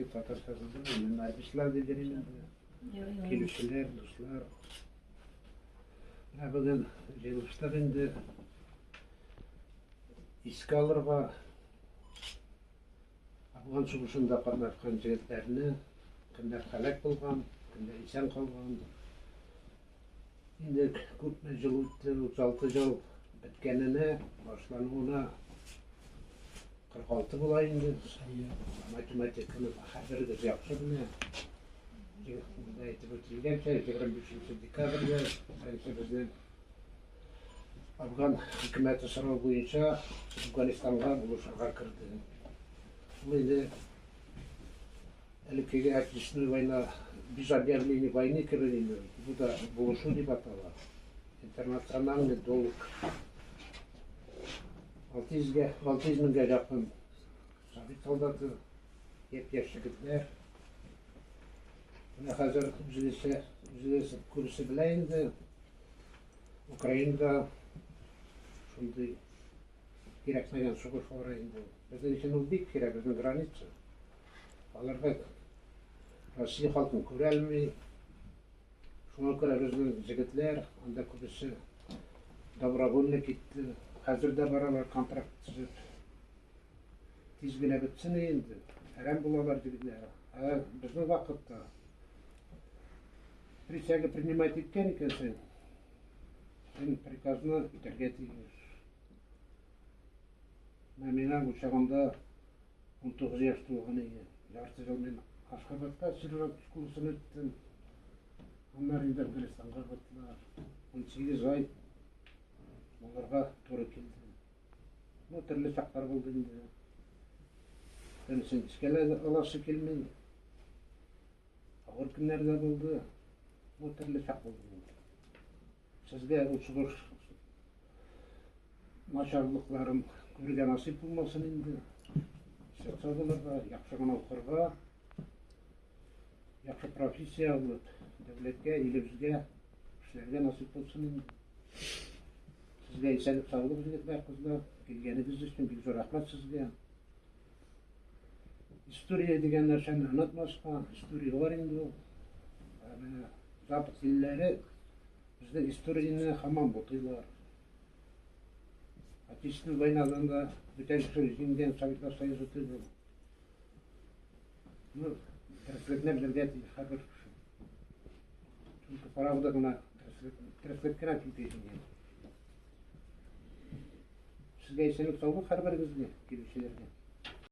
Татар сазыды, мен Арбислав деген келушілер, достар. Бүгін жиылыштар енді еске алырға Афган соғысында қатнашқан жігіттеріне, кімдер халак болған, кімдер исән қалған. Енді көп жыл өтті, 36 жыл біткеніне, башлануына 46 болайынды. Математиканы әрбіргіз жақсы біле. Айтып өтілгенше 25 декабрьде біздің Афган үкіметі сұрау бойынша Афганистанға болушарға кірді. Бұл енді әлікеге Отечественная война, без объявления войны кірді. Бұл да болушу деп аталады. Интернациональный долг. 600 мыңға жақын совет солдаты, еп-еш жігіттер. Қазір жүзесі көрісі білейінді, Украинада шынды керекмеген соғыш орайында. Біздің үшін ол бек керек, біздің граница. Аларға Россия халқын көре әлмей, шуңа көре біздің жігітлер, анда көбісі добровольно кетті. Қазір де баралар контракт түзіп. Тезгіле бітсін енді, әрәм болалар жігітлер. Біздің вақытта присяга принимать еткен екенсің, сен приказына өтерге тиіс. Менің ұшағымда 19 жас туған екен. Жарты жыл мен Ашхабадта сержант школасын өттім. Onlar енді Афганистанға қаттылар. 18 ай оларға тура келді. Түрлі шақтар болды енді. Сен ішкелі аласы келмей. Ауыр күндерде болды. Түрлі шақ болды. Сізге ұшығыш нашарлықларым көрген насип болмасын енді. Сәтсадыларға, яқшы ғана оқырға, яқшы профессия алып, дәулетке, елімізге, кішілерге насип болсын енді. Сізге исәлік саулық жігітлер қыздар, келгеніңіз үшін бек зор рахмат сізге. История деген нәрсені ұнатмасқа, история бар енді ол. Запад елдері біздің историяны хаман бұтылар. Отечественная войнадан да бүтін жеңген Советлар Союзы өтеді. Тіріслігіне білерге әрбір күші. Çünkü paravda ғана тірісліккен әкелтейсің. Сізге есенлік саулық әрбіріңізге, келушілерге.